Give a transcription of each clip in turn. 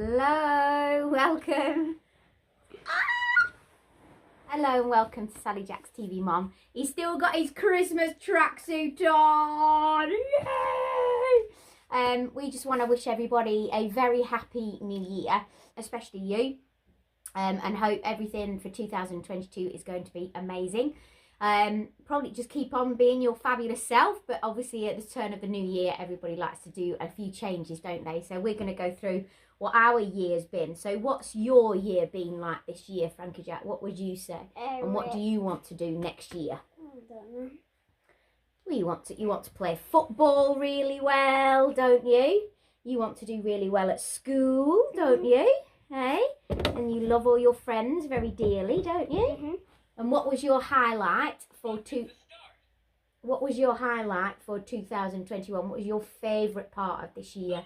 Hello, welcome. Hello and welcome to Sally Jack's TV Mom. He's still got his Christmas tracksuit on. Yay! We just want to wish everybody a very happy new year, especially you, and hope everything for 2022 is going to be amazing. Probably just keep on being your fabulous self, but obviously at the turn of the new year everybody likes to do a few changes, don't they? So we're going to go through what our year's been. So what's your year been like this year, Frankie Jack? What would you say? And what do you want to do next year? I don't know. Well, you want to play football really well, don't you? You want to do really well at school, don't you? Hey? And you love all your friends very dearly, don't you? And what was your highlight for 2021? What was your favourite part of this year?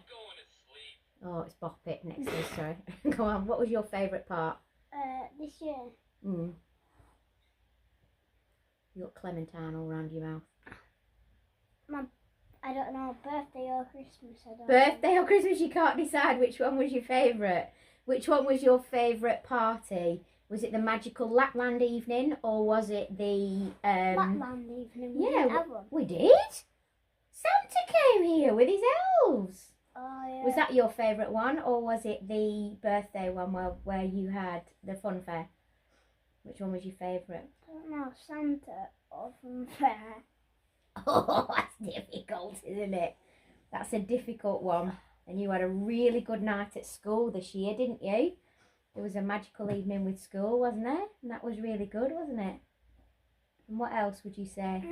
Oh, it's Bop It next to us, sorry. Go on, what was your favourite part? This year. You got clementine all around your mouth. I don't know, birthday or Christmas, I don't Birthday or Christmas, you can't decide which one was your favourite. Which one was your favourite party? Was it the magical Lapland evening, or was it the... Lapland evening, we didn't have one. We did? Santa came here with his elves. Oh, yeah. Was that your favourite one, or was it the birthday one where you had the fun fair? Which one was your favourite? I don't know, Santa or fun fair. Oh, that's difficult, isn't it? That's a difficult one. And you had a really good night at school this year, didn't you? There was a magical evening with school, wasn't there? And that was really good, wasn't it? And what else would you say?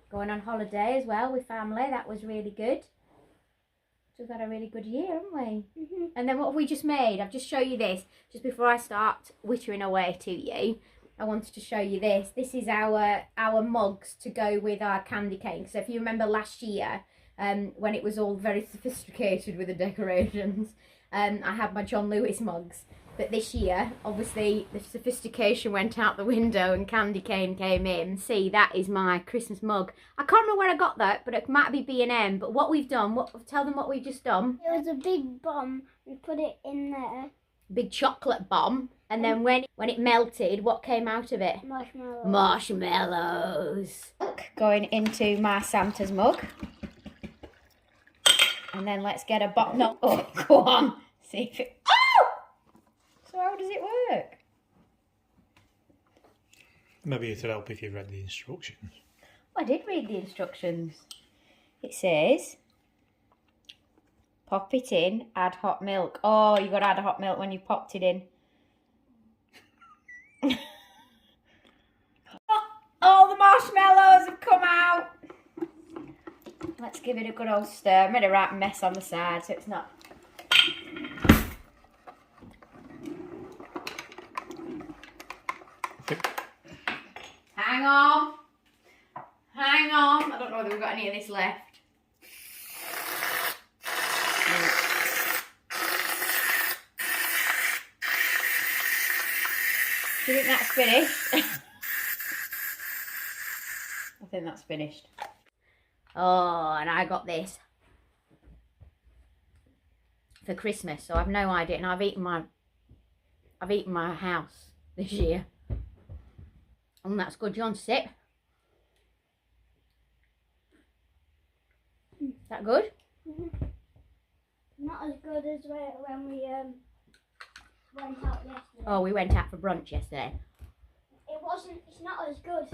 Going on holiday as well with family, that was really good. So we've had a really good year, haven't we? And then what have we just made? I've just shown you this. Just before I start wittering away to you, I wanted to show you this. This is our mugs to go with our candy cane. So if you remember last year, when it was all very sophisticated with the decorations, I had my John Lewis mugs. But this year, obviously, the sophistication went out the window and candy cane came in. See, that is my Christmas mug. I can't remember where I got that, but it might be B&M. But what we've done, tell them what we've just done. It was a big bomb. We put it in there. Big chocolate bomb. And then when it melted, what came out of it? Marshmallows. Marshmallows. Going into my Santa's mug. And then let's get a bottle. No, oh, go on. See if it... So how does it work? Maybe it'll help if you read the instructions. I did read the instructions. It says, pop it in, add hot milk. Oh, you got to add hot milk when you popped it in. Oh, the marshmallows have come out. Let's give it a good old stir. I made a right mess on the side so it's not... Hang on. Hang on. I don't know whether we've got any of this left. Do you think that's finished? I think that's finished. Oh, and I got this for Christmas, so I've no idea. And I've eaten my house this year. And that's good. Do you want to sip? Is that good? Not as good as when we went out yesterday. Oh, we went out for brunch yesterday. It's not as good.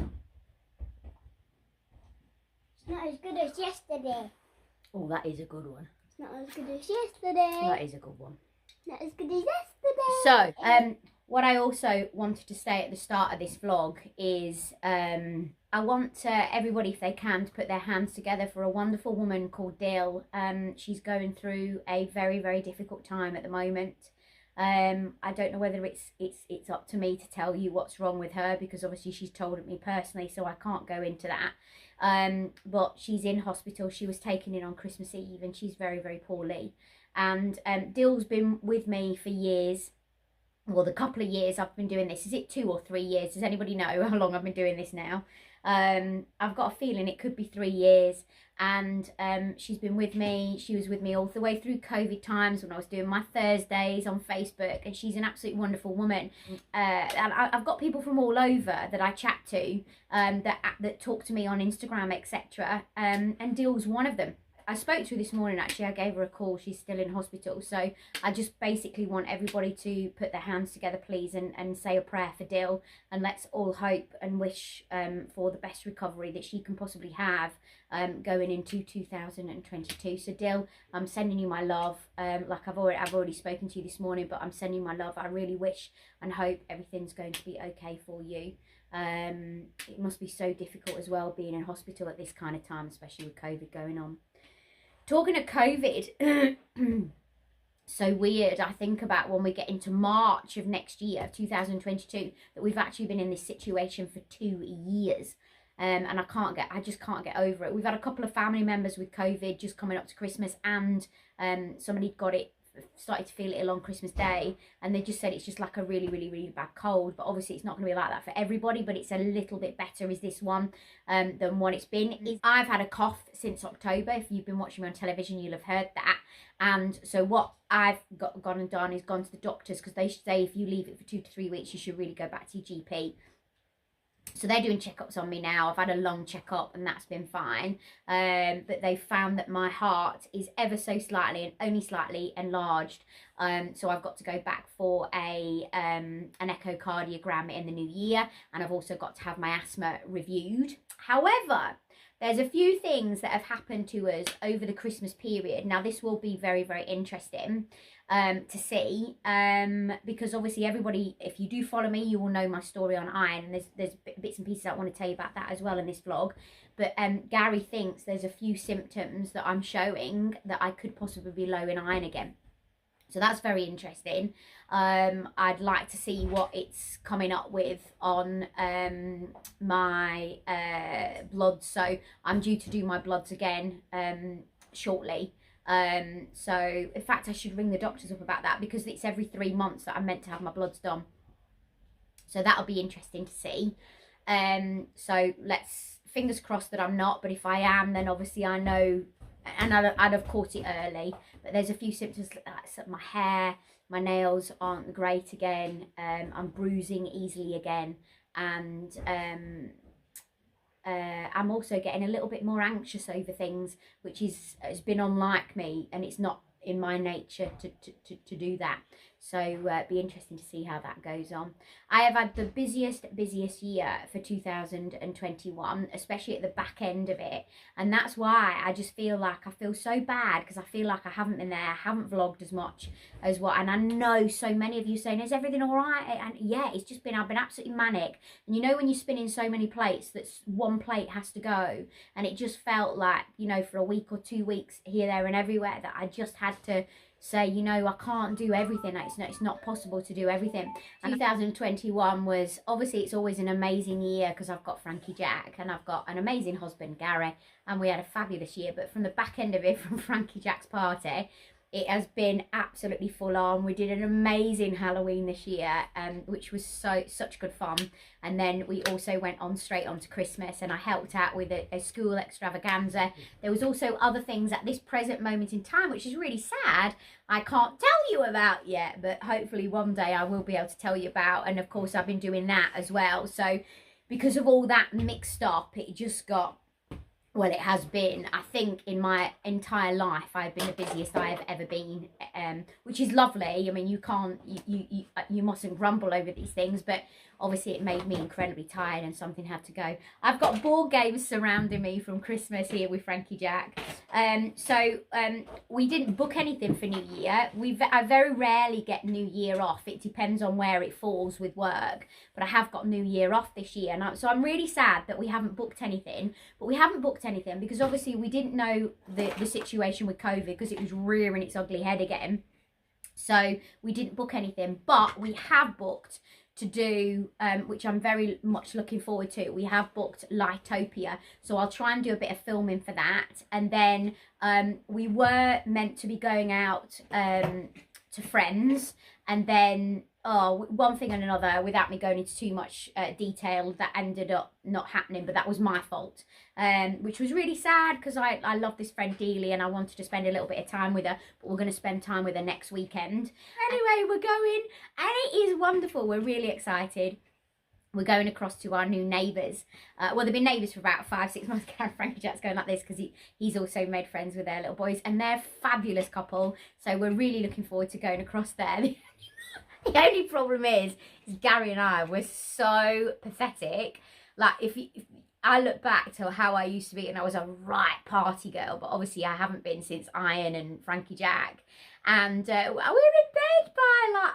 It's not as good as yesterday. Oh, that is a good one. It's not as good as yesterday. That is a good one. Not as good as yesterday. So, what I also wanted to say at the start of this vlog is I want everybody, if they can, to put their hands together for a wonderful woman called Dill. She's going through a very, very difficult time at the moment. I don't know whether it's up to me to tell you what's wrong with her, because obviously she's told it me personally, so I can't go into that. But she's in hospital. She was taken in on Christmas Eve and she's very, very poorly. And Dill's been with me for years. well, the couple of years I've been doing this. Is it 2 or 3 years? Does anybody know how long I've been doing this now? I've got a feeling it could be 3 years. And she's been with me. She was with me all the way through COVID times when I was doing my Thursdays on Facebook. And she's an absolutely wonderful woman. And I've got people from all over that I chat to, that talk to me on Instagram, etc. And Dill's one of them. I spoke to her this morning, actually. I gave her a call. She's still in hospital. So I just basically want everybody to put their hands together, please, and say a prayer for Dill. And let's all hope and wish for the best recovery that she can possibly have going into 2022. So Dill, I'm sending you my love. Like I've already spoken to you this morning, but I'm sending you my love. I really wish and hope everything's going to be okay for you. It must be so difficult as well being in hospital at this kind of time, especially with COVID going on. Talking of COVID, so weird. I think about when we get into March of next year, 2022, that we've actually been in this situation for 2 years. And I just can't get over it. We've had a couple of family members with COVID just coming up to Christmas, and somebody started to feel ill on Christmas Day, and they just said it's just like a really, really, really bad cold. But obviously it's not going to be like that for everybody, but it's a little bit better is this one than what it's been. I've had a cough since October. If you've been watching me on television, you'll have heard that. And so what I've gone and done is gone to the doctors, because they say if you leave it for 2 to 3 weeks, you should really go back to your GP. So they're doing checkups on me now. I've had a long checkup and that's been fine. But they found that my heart is ever so slightly and only slightly enlarged. So I've got to go back for an echocardiogram in the new year. And I've also got to have my asthma reviewed. However, there's a few things that have happened to us over the Christmas period. Now, this will be very, very interesting to see, because obviously everybody, if you do follow me, you will know my story on iron, and there's bits and pieces I want to tell you about that as well in this vlog. But Gary thinks there's a few symptoms that I'm showing that I could possibly be low in iron again. So that's very interesting. I'd like to see what it's coming up with on my bloods. So I'm due to do my bloods again shortly. So in fact, I should ring the doctors up about that, because it's every 3 months that I'm meant to have my bloods done. So that'll be interesting to see. So let's fingers crossed that I'm not, but if I am, then obviously I know, and I'd have caught it early. But there's a few symptoms like my hair, my nails aren't great again, I'm bruising easily again, and I'm also getting a little bit more anxious over things, which has been unlike me, and it's not in my nature to do that. So be interesting to see how that goes on. I have had the busiest year for 2021, especially at the back end of it, and that's why I just feel like I feel so bad, because I feel like I haven't been there, haven't vlogged as much as what, and I know so many of you saying, is everything all right? And yeah, it's just been, I've been absolutely manic. And you know when you're spinning so many plates that one plate has to go, and it just felt like, you know, for a week or 2 weeks here, there and everywhere, that I just had to say, you know, I can't do everything. It's not possible to do everything. And 2021 was, obviously it's always an amazing year because I've got Frankie Jack and I've got an amazing husband, Gary, and we had a fabulous year. But from the back end of it, from Frankie Jack's party, it has been absolutely full on. We did an amazing Halloween this year, which was such good fun. And then we also went on straight on to Christmas, and I helped out with a school extravaganza. There was also other things at this present moment in time, which is really sad, I can't tell you about yet, but hopefully one day I will be able to tell you about. And of course I've been doing that as well. So because of all that mixed up, it just got, well, it has been, I think in my entire life, I've been the busiest I have ever been, which is lovely. I mean, you mustn't grumble over these things, but obviously it made me incredibly tired and something had to go. I've got board games surrounding me from Christmas here with Frankie Jack. So we didn't book anything for New Year. I very rarely get New Year off. It depends on where it falls with work. But I have got New Year off this year. So I'm really sad that we haven't booked anything. But we haven't booked anything because obviously we didn't know the situation with COVID, because it was rearing its ugly head again. So we didn't book anything. But we have booked to do, which I'm very much looking forward to. We have booked Lightopia, so I'll try and do a bit of filming for that. And then we were meant to be going out to friends, and then one thing and another, without me going into too much detail, that ended up not happening, but that was my fault, which was really sad because I love this friend dearly and I wanted to spend a little bit of time with her, but we're going to spend time with her next weekend. Anyway, we're going and it is wonderful. We're really excited. We're going across to our new neighbours. Well, they've been neighbours for about 5-6 months. Frankie Jack's going like this because he's also made friends with their little boys, and they're a fabulous couple. So we're really looking forward to going across there. The only problem is Gary and I were so pathetic. Like, if I look back to how I used to be, and I was a right party girl, but obviously I haven't been since Iron and Frankie Jack. And we were in bed by like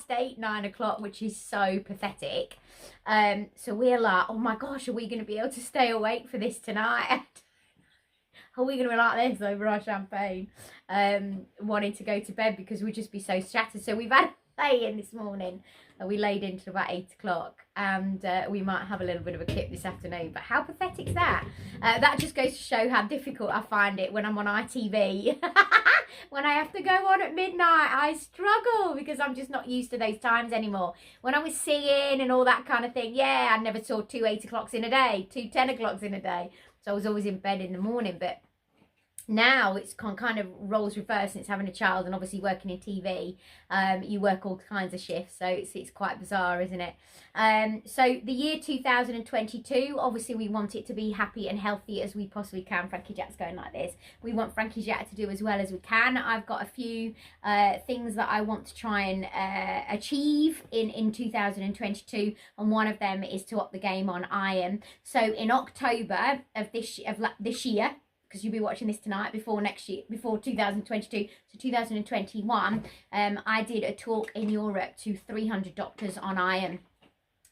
8:30, 9 o'clock, which is so pathetic. So we're like, oh my gosh, are we going to be able to stay awake for this tonight? Are we going to be like this over our champagne? Wanting to go to bed because we'd just be so shattered. So we've had a lay in this morning. We laid in till about 8 o'clock, and we might have a little bit of a kip this afternoon. But how pathetic is that? That just goes to show how difficult I find it when I'm on ITV. When I have to go on at midnight, I struggle because I'm just not used to those times anymore. When I was singing and all that kind of thing, yeah, I never saw 2 8 o'clocks in a day, 2 10 o'clocks in a day. So I was always in bed in the morning, but now it's kind of roles reversed since having a child and obviously working in TV. You work all kinds of shifts, so it's quite bizarre, isn't it? So the year 2022, obviously we want it to be happy and healthy as we possibly can. Frankie Jack's going like this. We want Frankie Jack to do as well as we can. I've got a few things that I want to try and achieve in 2022, and one of them is to up the game on iron. So in October of this year, because you'll be watching this tonight, before next year, before 2022, so 2021, I did a talk in Europe to 300 doctors on iron,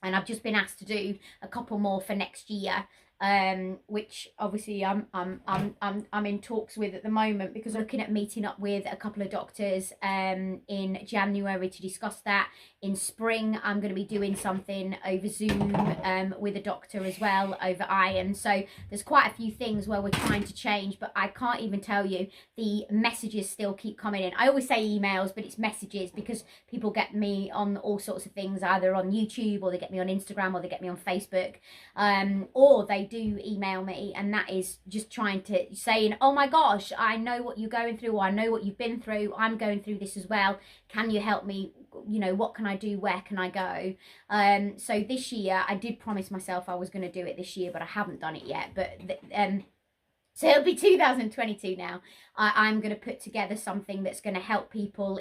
and I've just been asked to do a couple more for next year, which obviously I'm in talks with at the moment, because I'm looking at meeting up with a couple of doctors in January to discuss that. In spring, I'm going to be doing something over Zoom with a doctor as well over iron. So there's quite a few things where we're trying to change, but I can't even tell you, the messages still keep coming in. I always say emails, but it's messages, because people get me on all sorts of things, either on YouTube, or they get me on Instagram, or they get me on Facebook, or they do email me, and that is just trying to saying, oh my gosh, I know what you're going through, or I know what you've been through, I'm going through this as well, can you help me, you know, what can I do, where can I go? So this year I did promise myself I was going to do it this year, but I haven't done it yet. But so it'll be 2022 now. I'm going to put together something that's going to help people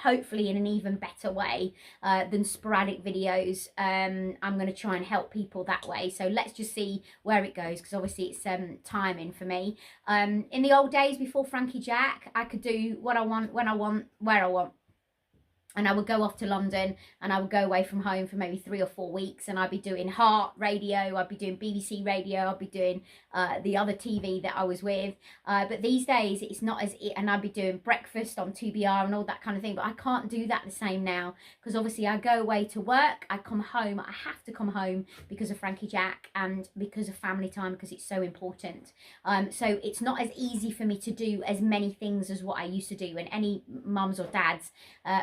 hopefully in an even better way than sporadic videos. I'm going to try and help people that way. So let's just see where it goes, because obviously it's timing for me. In the old days before Frankie Jack, I could do what I want, when I want, where I want. And I would go off to London, and I would go away from home for maybe 3 or 4 weeks, and I'd be doing Heart Radio, I'd be doing BBC Radio, I'd be doing the other TV that I was with. But these days it's not as, and I'd be doing breakfast on 2BR and all that kind of thing. But I can't do that the same now, because obviously I go away to work, I come home, I have to come home because of Frankie Jack and because of family time, because it's so important. So it's not as easy for me to do as many things as what I used to do, and any mums or dads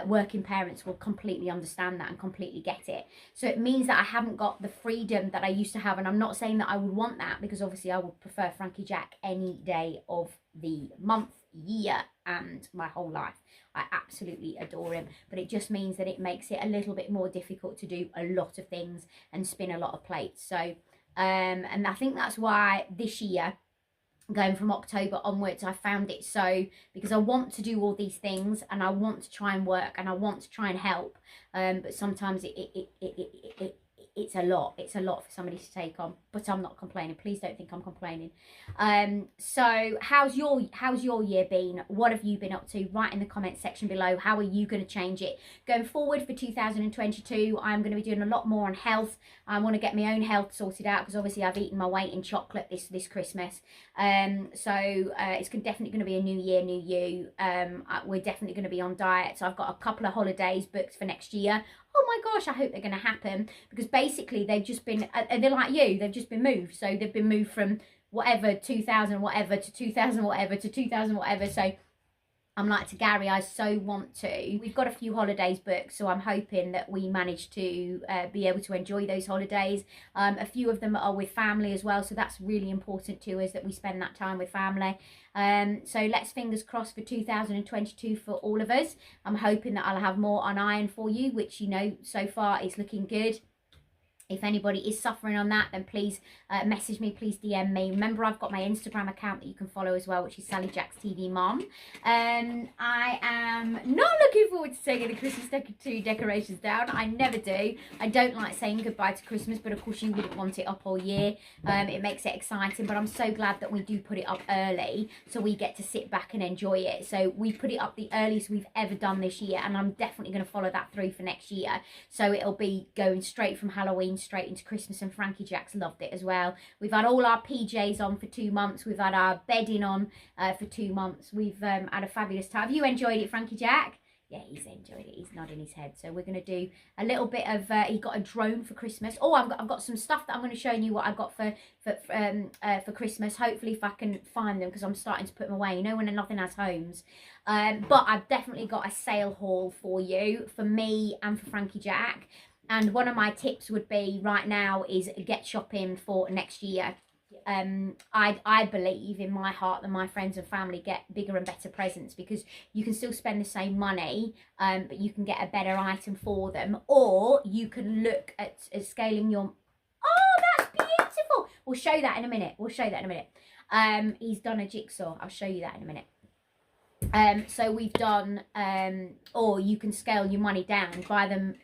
working parents will completely understand that and completely get it. So it means that I haven't got the freedom that I used to have, and I'm not saying that I would want that, because obviously I would prefer Frankie Jack any day of the month, year, and my whole life. I absolutely adore him, but it just means that it makes it a little bit more difficult to do a lot of things and spin a lot of plates. So and I think that's why this year, going from October onwards, I found it so, because I want to do all these things, and I want to try and work, and I want to try and help, but sometimes it's a lot. It's a lot for somebody to take on, but I'm not complaining. Please don't think I'm complaining. So how's your year been? What have you been up to? Write in the comment section below. How are you going to change it going forward for 2022? I'm going to be doing a lot more on health. I want to get my own health sorted out, because obviously I've eaten my weight in chocolate this Christmas. So it's definitely going to be a new year, new you. We're definitely going to be on diet. So I've got a couple of holidays booked for next year. Oh my gosh, I hope they're going to happen, because basically they've just been, they're like you, they've just been moved. So they've been moved from whatever, 2000 whatever to 2000 whatever to 2000 whatever. So I'm like to Gary, I so want to. We've got a few holidays booked, so I'm hoping that we manage to be able to enjoy those holidays. A few of them are with family as well, so that's really important to us that we spend that time with family. So let's fingers crossed for 2022 for all of us. I'm hoping that I'll have more on iron for you, which, you know, so far is looking good. If anybody is suffering on that, then please message me, please DM me. Remember, I've got my Instagram account that you can follow as well, which is Sally Jack's TV Mom. I am not looking forward to taking the Christmas tree decorations down. I never do. I don't like saying goodbye to Christmas, but of course you wouldn't want it up all year. It makes it exciting, but I'm so glad that we do put it up early so we get to sit back and enjoy it. So we put it up the earliest we've ever done this year, and I'm definitely going to follow that through for next year. So it'll be going straight from Halloween straight into Christmas, and Frankie Jack's loved it as well. We've had all our PJs on for 2 months. We've had our bedding on for 2 months. We've had a fabulous time. Have you enjoyed it, Frankie Jack? Yeah, he's enjoyed it. He's nodding his head. So we're going to do a little bit of, he got a drone for Christmas. Oh, I've got some stuff that I'm going to show you what I got for Christmas. Hopefully if I can find them, because I'm starting to put them away. You know, when nothing has homes. But I've definitely got a sale haul for you, for me and for Frankie Jack. And one of my tips would be right now is get shopping for next year. I believe in my heart that my friends and family get bigger and better presents, because you can still spend the same money, but you can get a better item for them. Or you can look at scaling your... Oh, that's beautiful. We'll show that in a minute. We'll show that in a minute. He's done a jigsaw. I'll show you that in a minute. So we've done, or you can scale your money down, buy them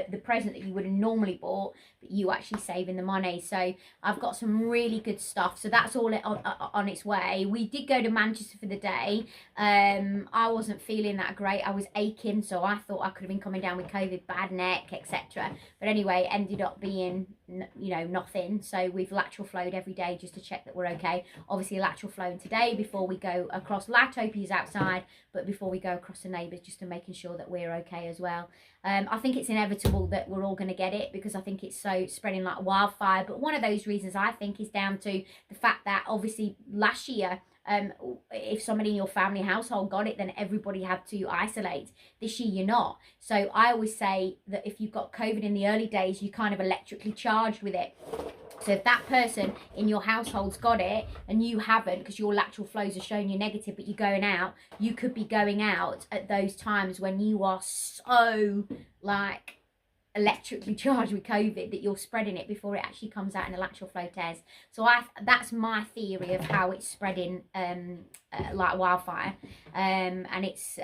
the present that you would have normally bought, but you actually saving the money. So I've got some really good stuff, so that's all on its way. We did go to Manchester for the day. I wasn't feeling that great. I was aching, so I thought I could have been coming down with COVID, bad neck, etc. But anyway, ended up being, you know, nothing. So we've lateral flowed every day just to check that we're okay. Obviously lateral flowing today before we go across. Lactopia's outside, but before we go across the neighbours, just to making sure that we're okay as well. I think it's inevitable that we're all going to get it, because I think it's so spreading like wildfire. But one of those reasons I think is down to the fact that obviously last year, if somebody in your family household got it, then everybody had to isolate. This year you're not. So I always say that if you've got COVID in the early days, you're kind of electrically charged with it. So if that person in your household's got it and you haven't, because your lateral flows are showing you negative, but you're going out, you could be going out at those times when you are so like electrically charged with COVID that you're spreading it before it actually comes out in a lateral flow test. So that's my theory of how it's spreading like wildfire. And it's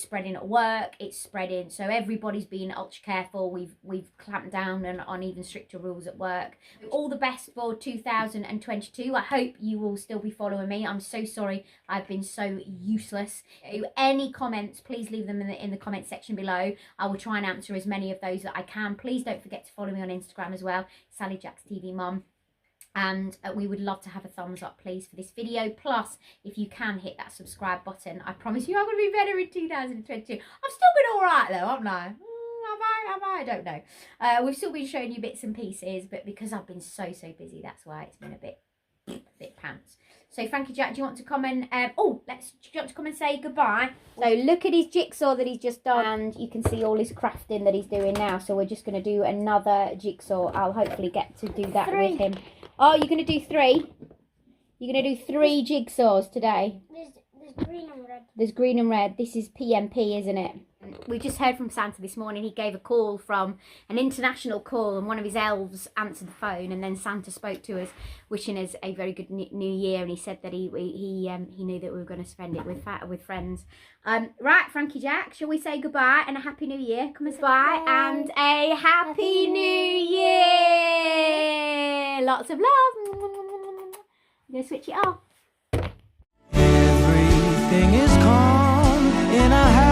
spreading at work, it's spreading, so everybody's being ultra careful. We've clamped down on even stricter rules at work. All the best for 2022. I hope you will still be following me. I'm so sorry I've been so useless. Any comments, please leave them in the comment section below. I will try and answer as many of those that I can. Please don't forget to follow me on Instagram as well, Sally Jack's TV Mom. And we would love to have a thumbs up, please, for this video. Plus, if you can hit that subscribe button, I promise you I'm going to be better in 2022. I've still been all right, though, haven't I? Have I? I don't know. We've still been showing you bits and pieces, but because I've been so busy, that's why it's been a bit pants. So, Frankie Jack, do you want to come and... do you want to come and say goodbye? So, look at his jigsaw that he's just done. And you can see all his crafting that he's doing now. So, we're just going to do another jigsaw. I'll hopefully get to do that with him. Oh, you're going to do 3? You're going to do 3 jigsaws today? There's green and red. There's green and red. This is PMP, isn't it? We just heard from Santa this morning. He gave a call, from an international call, and one of his elves answered the phone, and then Santa spoke to us, wishing us a very good new year, and he said that he knew that we were going to spend it with friends. Right, Frankie Jack, shall we say goodbye and a happy new year? Come and say bye and a happy new year. Lots of love. I'm going to switch it off. Everything is calm in a house.